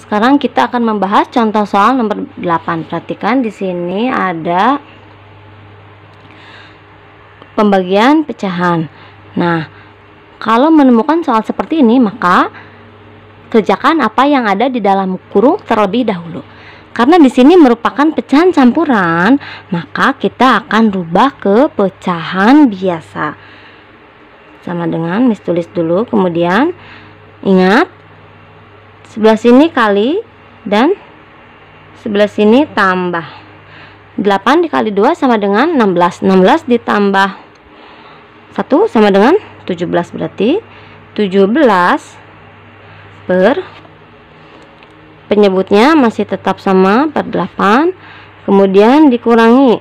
Sekarang kita akan membahas contoh soal nomor 8. Perhatikan di sini ada pembagian pecahan. Nah, kalau menemukan soal seperti ini, maka kerjakan apa yang ada di dalam kurung terlebih dahulu. Karena di sini merupakan pecahan campuran, maka kita akan rubah ke pecahan biasa. Sama dengan Miss tulis dulu, kemudian ingat sebelah sini kali dan sebelah sini tambah. 8 dikali 2 sama dengan 16. 16 ditambah 1 sama dengan 17. Berarti 17 per, penyebutnya masih tetap sama, per 8. Kemudian dikurangi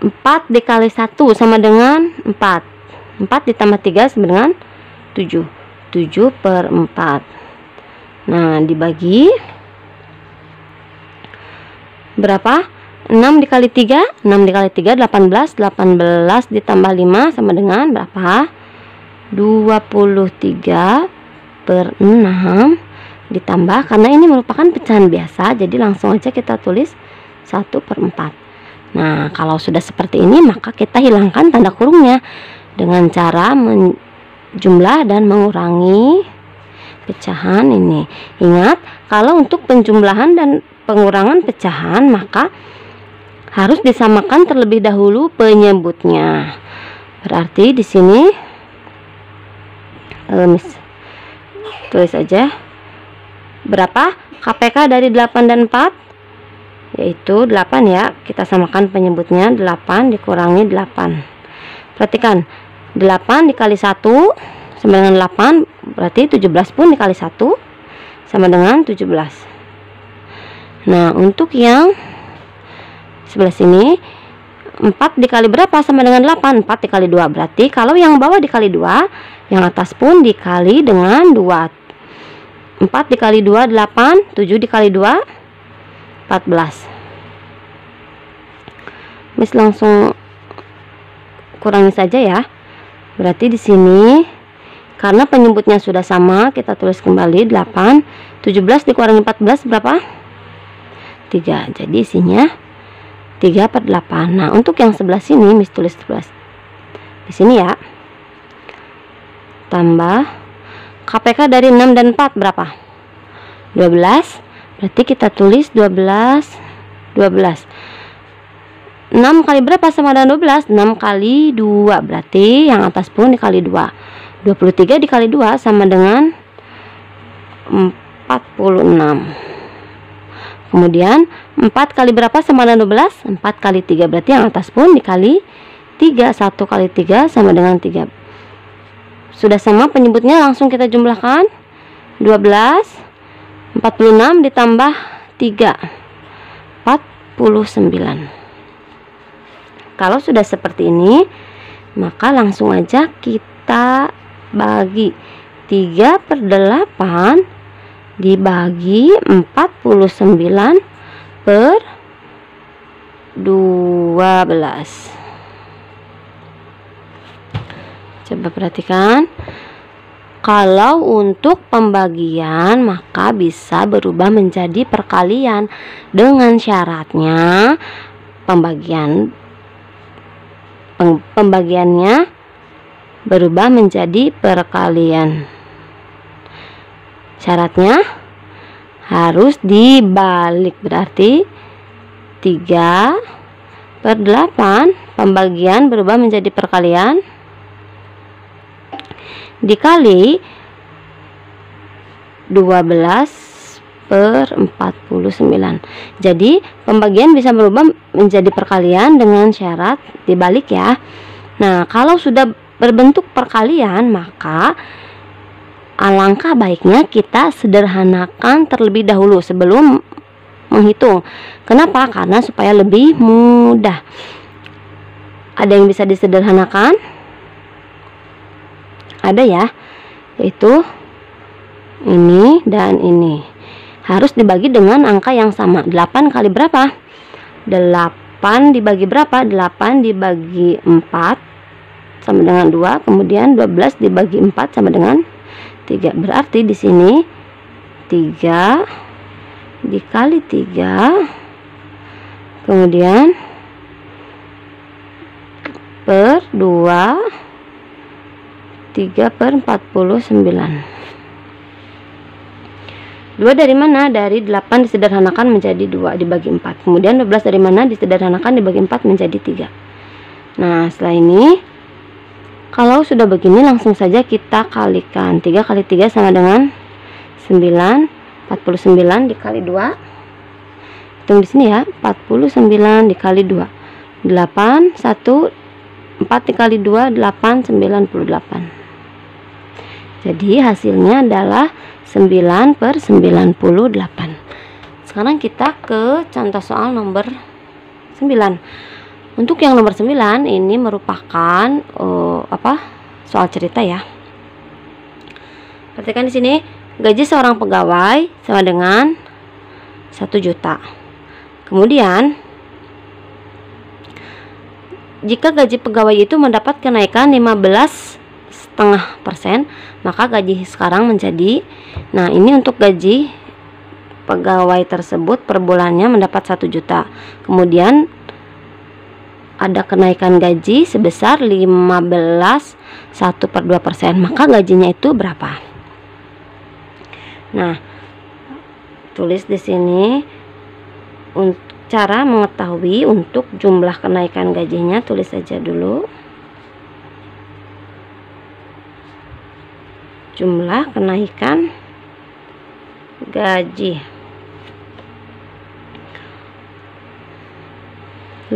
4 dikali 1 sama dengan 4. 4 ditambah 3 sama dengan 7. 7 per 4. Nah, dibagi berapa? 6 dikali 3, 6 dikali 3 18, 18 ditambah 5 sama dengan berapa? 23 per 6 ditambah, karena ini merupakan pecahan biasa, jadi langsung aja kita tulis 1 per 4. Nah, kalau sudah seperti ini, maka kita hilangkan tanda kurungnya dengan cara menjumlah dan mengurangi pecahan ini. Ingat, kalau untuk penjumlahan dan pengurangan pecahan, maka harus disamakan terlebih dahulu penyebutnya. Berarti di sini tulis aja berapa KPK dari 8 dan 4, yaitu 8 ya. Kita samakan penyebutnya, 8 dikurangi 8. Perhatikan, 8 dikali 1 sama dengan 8, berarti 17 pun dikali 1 sama dengan 17. Nah, untuk yang sebelah sini 4 dikali berapa sama dengan 8? 4 dikali 2. Berarti kalau yang bawah dikali 2, yang atas pun dikali dengan 2. 4 dikali 2 8, 7 dikali 2 14. Miss langsung kurangi saja ya. Berarti di sini karena penyebutnya sudah sama, kita tulis kembali 8. 17 dikurangi 14 berapa? 3. Jadi isinya 3 per 8. Nah, untuk yang sebelah sini Miss tulis 11 di sini ya. Tambah KPK dari 6 dan 4 berapa? 12. Berarti kita tulis 12. 6 kali berapa sama dengan 12? 6 kali 2. Berarti yang atas pun dikali 2. 23 dikali 2 sama dengan 46. Kemudian 4 kali berapa sama dengan 12? 4 kali 3. Berarti yang atas pun dikali 3. 1 kali 3 sama dengan 3. Sudah sama penyebutnya, langsung kita jumlahkan. 12, 46 ditambah 3, 49. Kalau sudah seperti ini, maka langsung aja kita bagi 3 per 8 dibagi 49 per 12. Coba perhatikan. Kalau untuk pembagian, maka bisa berubah menjadi perkalian dengan syaratnya pembagiannya berubah menjadi perkalian. Syaratnya harus dibalik, berarti 3 per 8 pembagian berubah menjadi perkalian dikali 12 per 49. Jadi pembagian bisa berubah menjadi perkalian dengan syarat dibalik ya. Nah, kalau sudah berbentuk perkalian, maka alangkah baiknya kita sederhanakan terlebih dahulu sebelum menghitung. Kenapa? Karena supaya lebih mudah. Ada yang bisa disederhanakan? Ada ya, yaitu ini dan ini. Harus dibagi dengan angka yang sama. 8 kali berapa? 8 dibagi berapa? 8 dibagi 4 sama dengan 2. Kemudian 12 dibagi 4 sama dengan 3. Berarti di sini 3 dikali 3, kemudian per 2, 3 per 49. 2 dari mana? Dari 8 disederhanakan menjadi 2 dibagi 4. Kemudian 12 dari mana? Disederhanakan dibagi 4 menjadi 3. Nah, setelah ini kalau sudah begini langsung saja kita kalikan. 3 kali 3 sama dengan 9. 49 dikali 2. Hitung di sini ya. 49 dikali 2. 8, 1, 4 dikali 2, 8, 98. Jadi hasilnya adalah 9 per 98. Sekarang kita ke contoh soal nomor 9. Untuk yang nomor 9 ini merupakan soal cerita ya. Perhatikan di sini, gaji seorang pegawai sama dengan 1 juta. Kemudian jika gaji pegawai itu mendapat kenaikan 15,5%, maka gaji sekarang menjadi, nah ini untuk gaji pegawai tersebut per bulannya mendapat 1 juta. Kemudian ada kenaikan gaji sebesar 1/2%, maka gajinya itu berapa? Nah, tulis di sini untuk cara mengetahui untuk jumlah kenaikan gajinya, tulis saja dulu. Jumlah kenaikan gaji.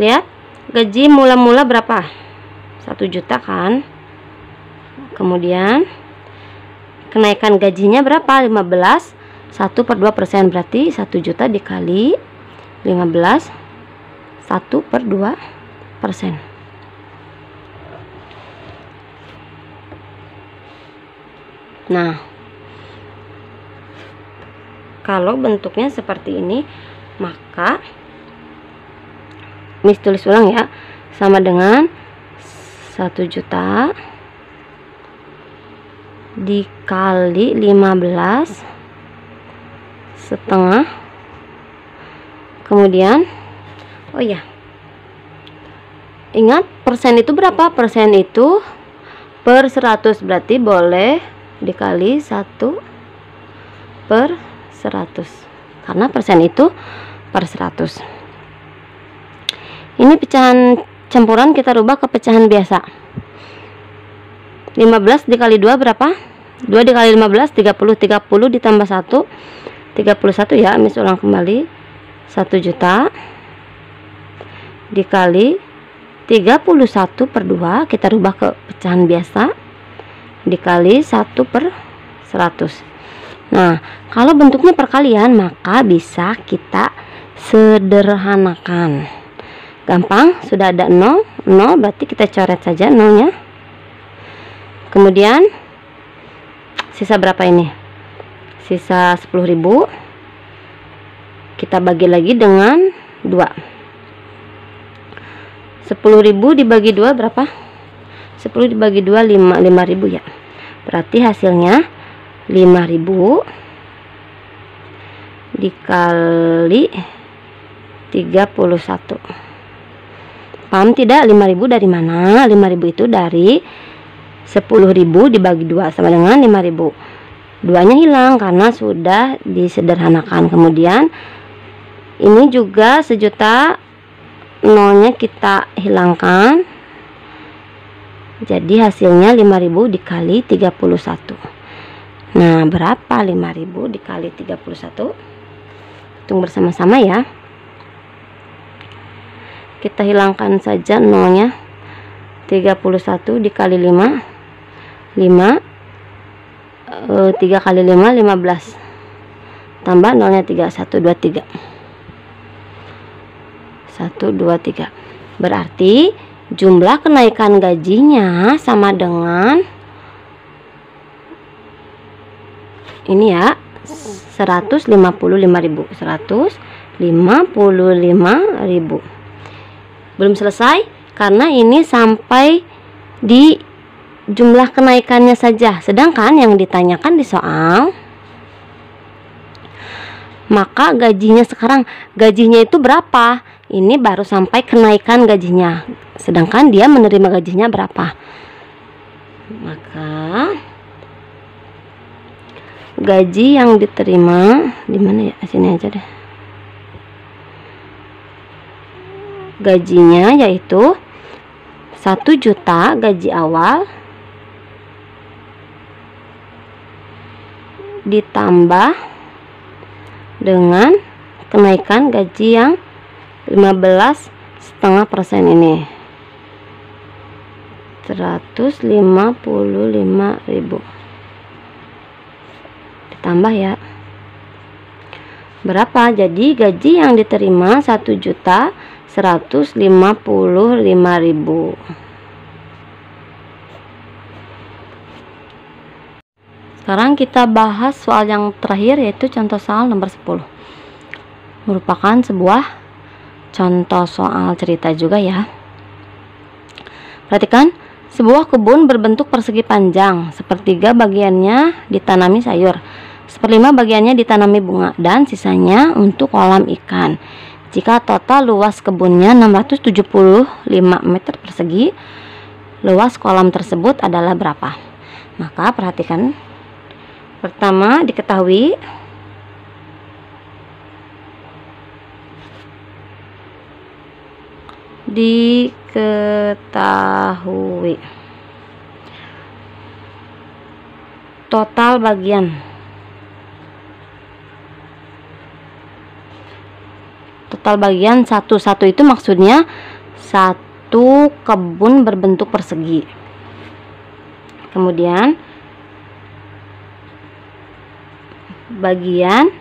Lihat, gaji mula-mula berapa? 1 juta kan? Kemudian kenaikan gajinya berapa? 15. 1/2% berarti 1 juta dikali 15, 1/2%. Nah, kalau bentuknya seperti ini, maka Miss tulis ulang ya, sama dengan 1 juta dikali 15 setengah. Kemudian oh ya, ingat persen itu berapa? Persen itu per 100, berarti boleh dikali 1/100 karena persen itu per 100. Ini pecahan campuran kita rubah ke pecahan biasa. 15 dikali 2 berapa? 2 dikali 15 30. 30 ditambah 1 31 ya. Miss ulang kembali. 1 juta dikali 31/2, kita rubah ke pecahan biasa, dikali 1/100. Nah, kalau bentuknya perkalian maka bisa kita sederhanakan. Gampang, sudah ada 0 berarti kita coret saja 0-nya. Kemudian sisa berapa ini? Sisa 10.000. Kita bagi lagi dengan 2. 10.000 dibagi 2 berapa? 10 dibagi 2 5.000 ya. Berarti hasilnya 5.000 dikali 31. Paham tidak? 5.000 dari mana? 5.000 itu dari 10.000 dibagi 2 sama dengan 5.000. 2-nya hilang karena sudah disederhanakan. Kemudian ini juga 1 juta, 0-nya kita hilangkan. Jadi hasilnya 5.000 dikali 31. Nah, berapa 5.000 dikali 31? Hitung bersama-sama ya. Kita hilangkan saja 0-nya. 31 dikali 5. 3 kali 5 15. Tambah 0-nya 3, 1 2 3. 1 2 3. Berarti jumlah kenaikan gajinya sama dengan ini ya, 155.000. 155.000. Belum selesai karena ini sampai di jumlah kenaikannya saja. Sedangkan yang ditanyakan di soal maka gajinya sekarang, gajinya itu berapa? Ini baru sampai kenaikan gajinya, sedangkan dia menerima gajinya berapa. Maka gaji yang diterima di mana ya? Sini aja deh. Gajinya yaitu 1 juta gaji awal ditambah dengan kenaikan gaji yang 15,5% ini, 155.000 ditambah ya berapa? Jadi gaji yang diterima 1.155.000. Sekarang kita bahas soal yang terakhir, yaitu contoh soal nomor 10. Merupakan sebuah contoh soal cerita juga ya. Perhatikan, sebuah kebun berbentuk persegi panjang, 1/3 bagiannya ditanami sayur, 1/5 bagiannya ditanami bunga, dan sisanya untuk kolam ikan. Jika total luas kebunnya 675 meter persegi, luas kolam tersebut adalah berapa? Maka perhatikan, pertama diketahui total bagian. Total bagian satu itu maksudnya satu kebun berbentuk persegi. Kemudian bagian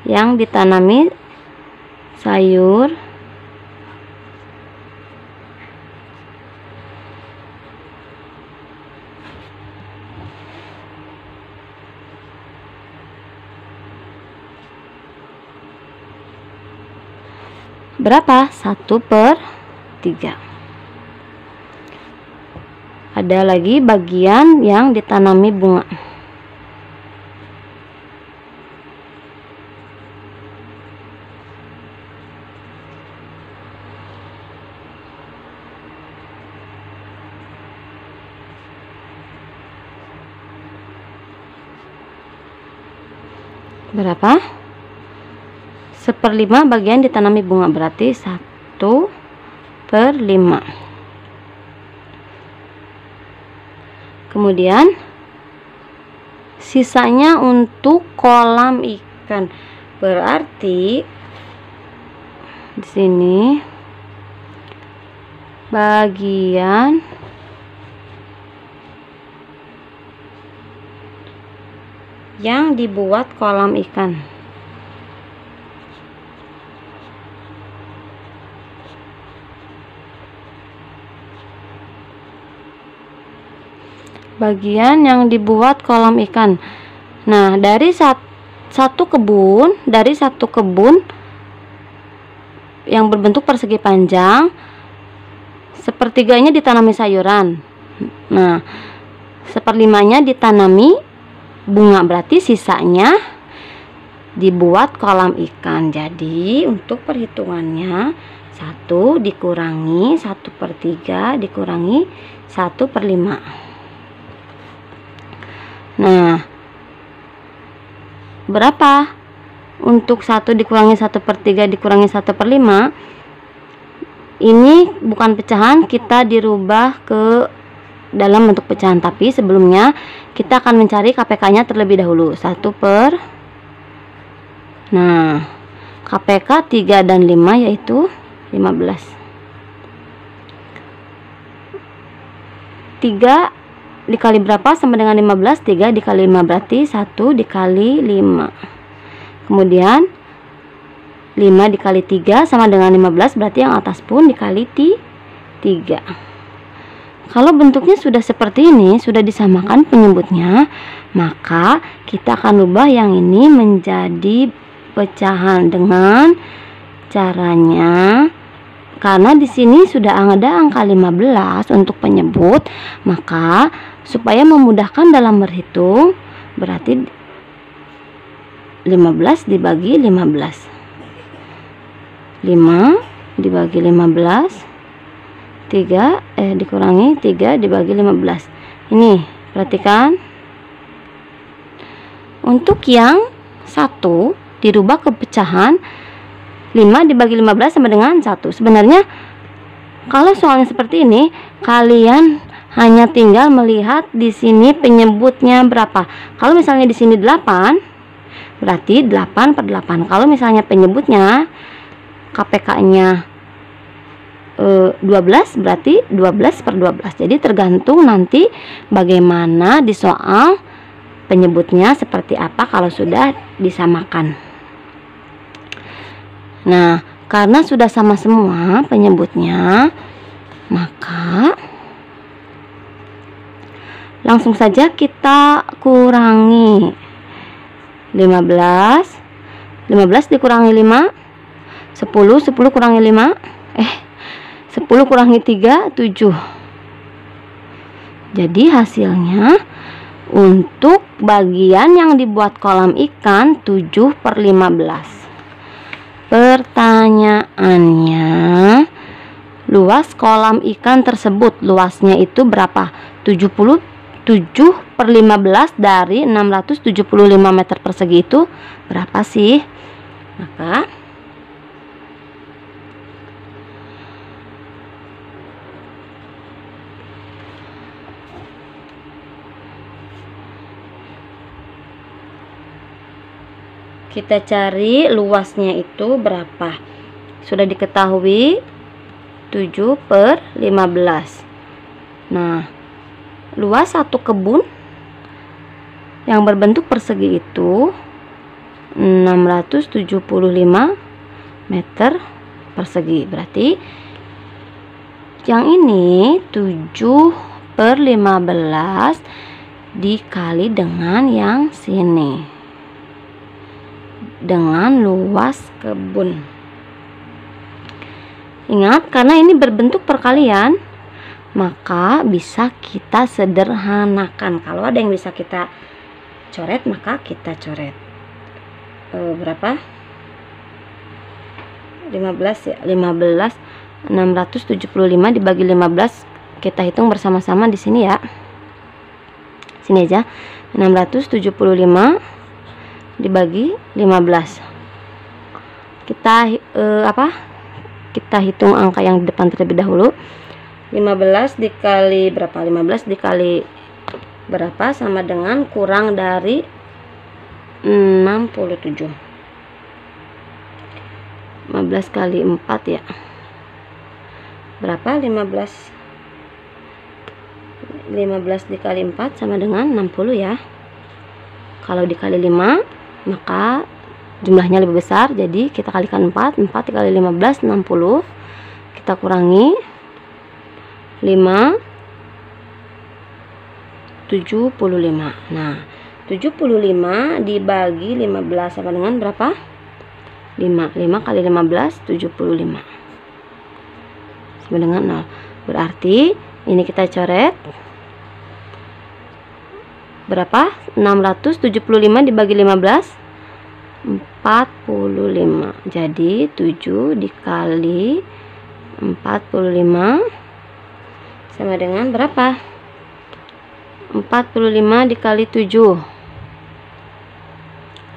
yang ditanami sayur berapa? 1/3. Ada lagi bagian yang ditanami bunga. Berapa? 1/5 bagian ditanami bunga, berarti 1/5. Kemudian sisanya untuk kolam ikan, berarti di sini bagian yang dibuat kolam ikan. Bagian yang dibuat kolam ikan. Nah, dari satu kebun yang berbentuk persegi panjang, 1/3-nya ditanami sayuran. Nah, 1/5-nya ditanami bunga, berarti sisanya dibuat kolam ikan. Jadi untuk perhitungannya 1 dikurangi 1/3 dikurangi 1/5. Nah, berapa untuk 1 dikurangi 1/3 dikurangi 1/5? Ini bukan pecahan, kita dirubah ke dalam bentuk pecahan, tapi sebelumnya kita akan mencari KPK-nya terlebih dahulu. Nah, KPK 3 dan 5 yaitu 15. 3 dikali berapa sama dengan 15? 3 dikali 5 berarti 1 dikali 5. Kemudian 5 dikali 3 sama dengan 15, berarti yang atas pun dikali 3. Kalau bentuknya sudah seperti ini, sudah disamakan penyebutnya, maka kita akan ubah yang ini menjadi pecahan dengan caranya, karena di sini sudah ada angka 15 untuk penyebut, maka supaya memudahkan dalam berhitung, berarti 15 dibagi 15. 5 dibagi 15, 3 dikurangi 3 dibagi 15. Ini perhatikan, untuk yang 1 dirubah ke pecahan 5 dibagi 15 sama dengan 1. Sebenarnya kalau soalnya seperti ini, kalian hanya tinggal melihat di sini penyebutnya berapa. Kalau misalnya di sini 8, berarti 8 per 8. Kalau misalnya penyebutnya KPK-nya 12, berarti 12 per 12. Jadi tergantung nanti bagaimana di soal penyebutnya seperti apa kalau sudah disamakan. Nah, karena sudah sama semua penyebutnya, maka langsung saja kita kurangi. 15 dikurangi 5, 10 kurangi 5, 10 kurangi 3, 7. Jadi hasilnya untuk bagian yang dibuat kolam ikan 7 per 15. Pertanyaannya, luas kolam ikan tersebut, luasnya itu berapa? 77 per 15 dari 675 meter persegi itu berapa sih? Maka kita cari luasnya itu berapa. Sudah diketahui 7 per 15. Nah, luas satu kebun yang berbentuk persegi itu 675 meter persegi. Berarti yang ini 7 per 15 dikali dengan yang sini, dengan luas kebun. Ingat, karena ini berbentuk perkalian, maka bisa kita sederhanakan. Kalau ada yang bisa kita coret, maka kita coret. Berapa? 15 ya. 15 675 dibagi 15, kita hitung bersama-sama di sini ya. Sini aja. 675 dibagi 15. Kita kita hitung angka yang di depan terlebih dahulu. 15 dikali berapa? 15 dikali berapa sama dengan kurang dari 67. 15 kali 4 ya. Berapa? 15 dikali 4 sama dengan 60 ya. Kalau dikali 5, maka jumlahnya lebih besar, jadi kita kalikan 4 dikali 15, 60. Kita kurangi 5, 75. Nah, 75 dibagi 15 sama dengan berapa? 5 kali 15, 75 sama dengan 0. Berarti ini kita coret berapa? 675 dibagi 15, 45. Jadi 7 dikali 45 sama dengan berapa? 45 dikali 7.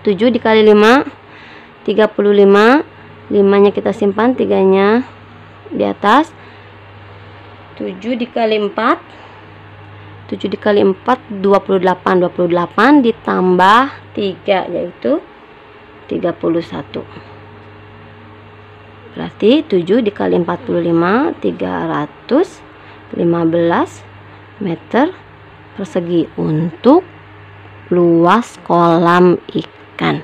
7 dikali 5, 35. 5-nya kita simpan, 3-nya di atas. 7 dikali 4, 7 dikali 4 28. 28 ditambah 3 yaitu 31. Berarti 7 dikali 45, 315 meter persegi untuk luas kolam ikan.